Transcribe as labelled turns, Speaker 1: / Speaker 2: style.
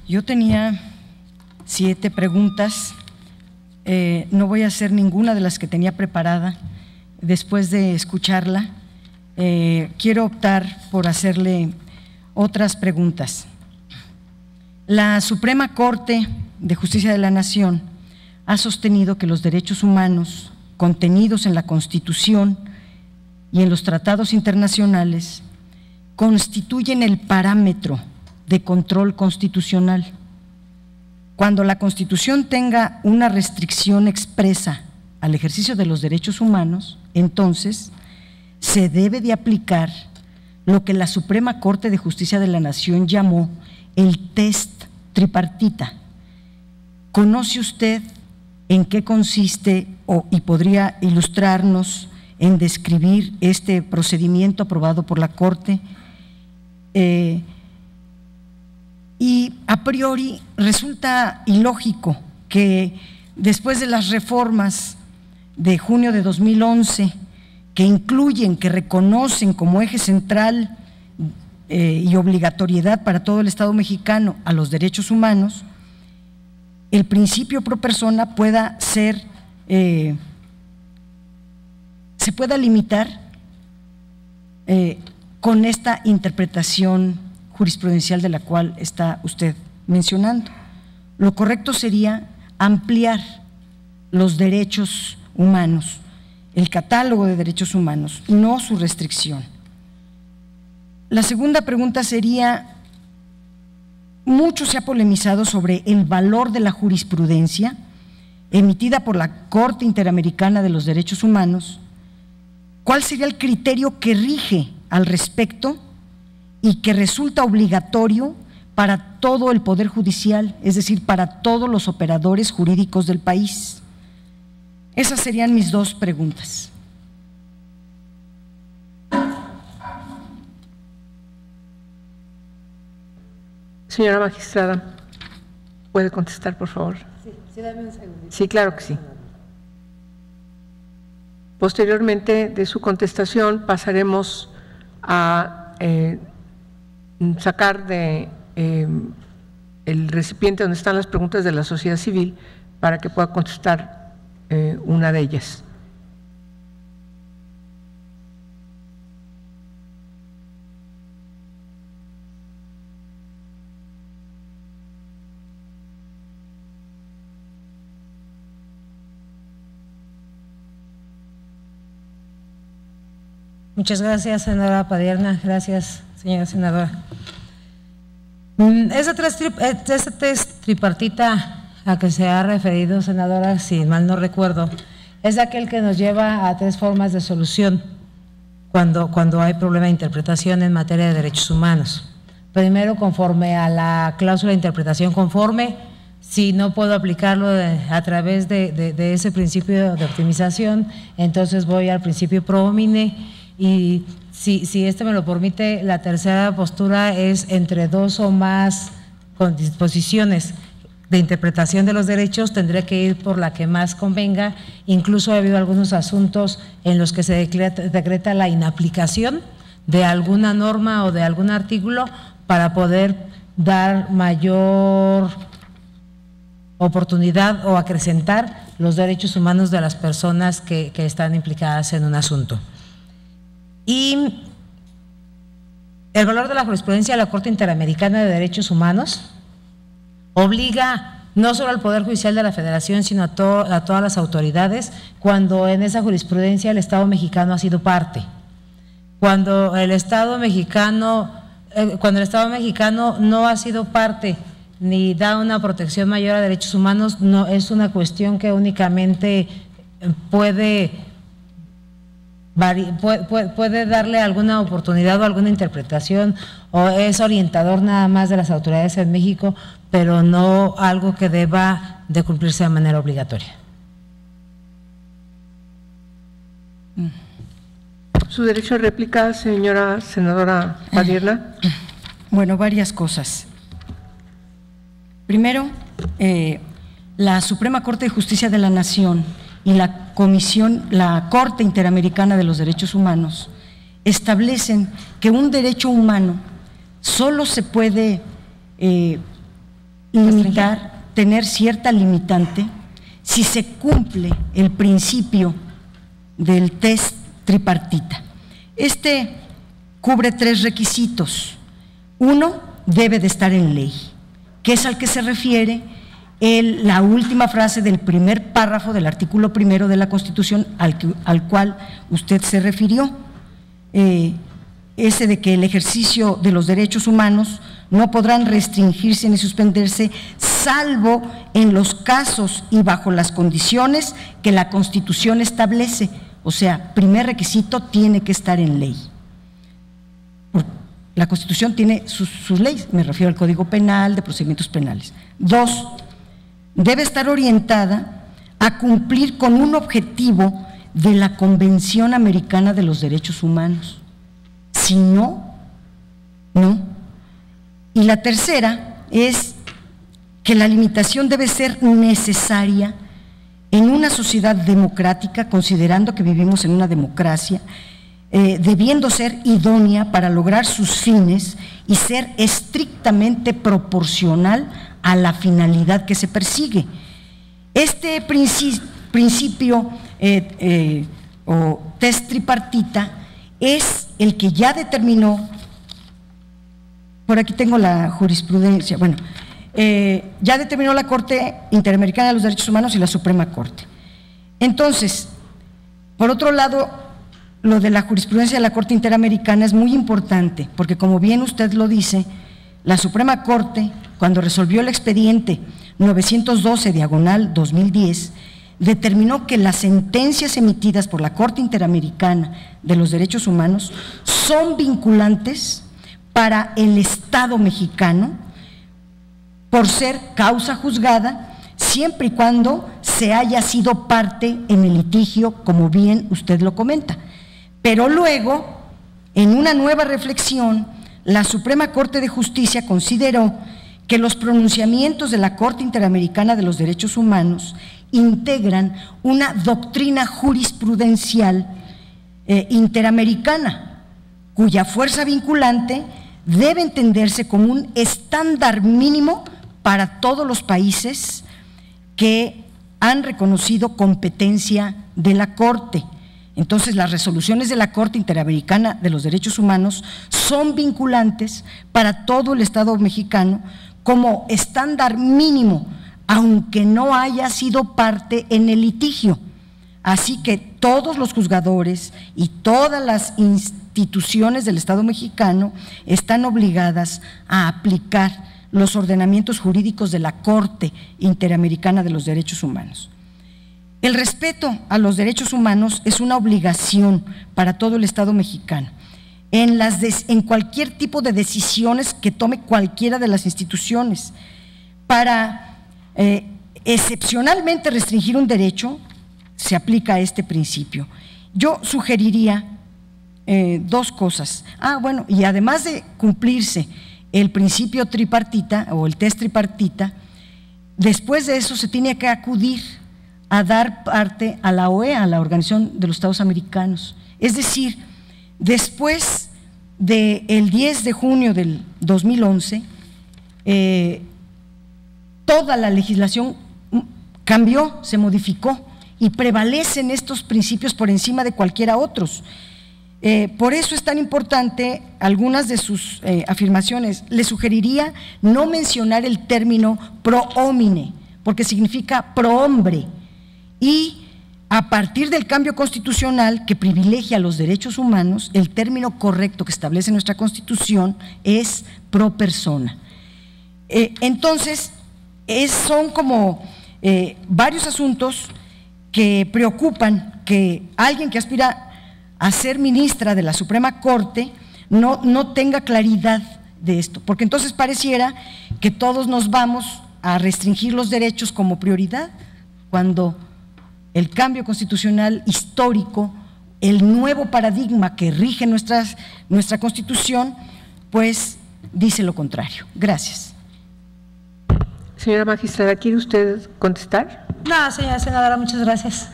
Speaker 1: Yo tenía 7 preguntas, no voy a hacer ninguna de las que tenía preparada. Después de escucharla, quiero optar por hacerle otras preguntas. La Suprema Corte de Justicia de la Nación ha sostenido que los derechos humanos contenidos en la Constitución y en los tratados internacionales constituyen el parámetro de control constitucional. Cuando la Constitución tenga una restricción expresa al ejercicio de los derechos humanos, entonces se debe de aplicar lo que la Suprema Corte de Justicia de la Nación llamó el test tripartita. ¿Conoce usted en qué consiste y podría ilustrarnos en describir este procedimiento aprobado por la Corte? Y a priori resulta ilógico que después de las reformas de junio de 2011, que incluyen, que reconocen como eje central y obligatoriedad para todo el Estado mexicano a los derechos humanos, el principio pro persona pueda ser, se pueda limitar con esta interpretación jurisprudencial de la cual está usted mencionando. Lo correcto sería ampliar los derechos humanos, el catálogo de derechos humanos, no su restricción. La segunda pregunta sería: mucho se ha polemizado sobre el valor de la jurisprudencia emitida por la Corte Interamericana de los Derechos Humanos. ¿Cuál sería el criterio que rige al respecto y que resulta obligatorio para todo el Poder Judicial, es decir, para todos los operadores jurídicos del país? Esas serían mis 2 preguntas.
Speaker 2: Señora magistrada, ¿puede contestar, por favor?
Speaker 3: Sí, dame un segundo.
Speaker 2: Sí, claro que sí. Posteriormente de su contestación pasaremos a sacar de el recipiente donde están las preguntas de la sociedad civil para que pueda contestar una de ellas.
Speaker 3: Muchas gracias, senadora Padierna. Gracias, señora senadora. Ese test tripartita a que se ha referido, senadora, si mal no recuerdo, es aquel que nos lleva a 3 formas de solución cuando hay problema de interpretación en materia de derechos humanos. Primero, conforme a la cláusula de interpretación conforme, si no puedo aplicarlo a través de ese principio de optimización, entonces voy al principio pro homine. Y si este me lo permite, la tercera postura es entre 2 o más con disposiciones de interpretación de los derechos, tendré que ir por la que más convenga. Incluso ha habido algunos asuntos en los que se decreta la inaplicación de alguna norma o de algún artículo para poder dar mayor oportunidad o acrecentar los derechos humanos de las personas que están implicadas en un asunto. Y el valor de la jurisprudencia de la Corte Interamericana de Derechos Humanos obliga no solo al Poder Judicial de la Federación, sino a todas las autoridades, cuando en esa jurisprudencia el Estado mexicano ha sido parte. Cuando el Estado mexicano no ha sido parte ni da una protección mayor a derechos humanos, no es una cuestión que únicamente puede darle alguna oportunidad o alguna interpretación, o es orientador nada más de las autoridades en México, pero no algo que deba de cumplirse de manera obligatoria.
Speaker 2: Su derecho a réplica, señora senadora Padierna.
Speaker 1: Bueno, varias cosas. Primero, la Suprema Corte de Justicia de la Nación y la Corte Interamericana de los Derechos Humanos establecen que un derecho humano solo se puede tener cierta limitante si se cumple el principio del test tripartita. Este cubre 3 requisitos. Uno, debe de estar en ley, que es al que se refiere la última frase del primer párrafo del artículo 1 de la Constitución al cual usted se refirió, ese de que el ejercicio de los derechos humanos no podrán restringirse ni suspenderse, salvo en los casos y bajo las condiciones que la Constitución establece. O sea, primer requisito, tiene que estar en ley. La Constitución tiene sus leyes, me refiero al Código Penal, de procedimientos penales. 2, debe estar orientada a cumplir con un objetivo de la Convención Americana de los Derechos Humanos. Si no, no. Y la tercera es que la limitación debe ser necesaria en una sociedad democrática, considerando que vivimos en una democracia, debiendo ser idónea para lograr sus fines y ser estrictamente proporcional a la finalidad que se persigue. Este principio o test tripartita es el que ya determinó, por aquí tengo la jurisprudencia, bueno, ya determinó la Corte Interamericana de los Derechos Humanos y la Suprema Corte. Entonces, por otro lado, lo de la jurisprudencia de la Corte Interamericana es muy importante, porque como bien usted lo dice, la Suprema Corte, cuando resolvió el expediente 912/2010, determinó que las sentencias emitidas por la Corte Interamericana de los Derechos Humanos son vinculantes para el Estado mexicano por ser causa juzgada, siempre y cuando se haya sido parte en el litigio, como bien usted lo comenta. Pero luego, en una nueva reflexión, la Suprema Corte de Justicia consideró que los pronunciamientos de la Corte Interamericana de los Derechos Humanos integran una doctrina jurisprudencial interamericana, cuya fuerza vinculante debe entenderse como un estándar mínimo para todos los países que han reconocido competencia de la Corte. Entonces, las resoluciones de la Corte Interamericana de los Derechos Humanos son vinculantes para todo el Estado mexicano como estándar mínimo, aunque no haya sido parte en el litigio. Así que todos los juzgadores y todas las instituciones del Estado mexicano están obligadas a aplicar los ordenamientos jurídicos de la Corte Interamericana de los Derechos Humanos. El respeto a los derechos humanos es una obligación para todo el Estado mexicano. En cualquier tipo de decisiones que tome cualquiera de las instituciones, para excepcionalmente restringir un derecho, se aplica este principio. Yo sugeriría 2 cosas. Bueno, y además de cumplirse el principio tripartita o el test tripartita, después de eso se tiene que acudir a dar parte a la OEA, a la Organización de los Estados Americanos. Es decir, después del 10 de junio del 2011, toda la legislación cambió, se modificó y prevalecen estos principios por encima de cualquiera otros. Por eso es tan importante algunas de sus afirmaciones. Le sugeriría no mencionar el término pro homine, porque significa prohombre. Y a partir del cambio constitucional que privilegia los derechos humanos, el término correcto que establece nuestra Constitución es pro persona. Entonces, son como varios asuntos que preocupan que alguien que aspira a ser ministra de la Suprema Corte no tenga claridad de esto, porque entonces pareciera que todos nos vamos a restringir los derechos como prioridad, cuando el cambio constitucional histórico, el nuevo paradigma que rige nuestra Constitución, pues dice lo contrario. Gracias.
Speaker 2: Señora magistrada, ¿quiere usted contestar?
Speaker 3: No, señora senadora, muchas gracias.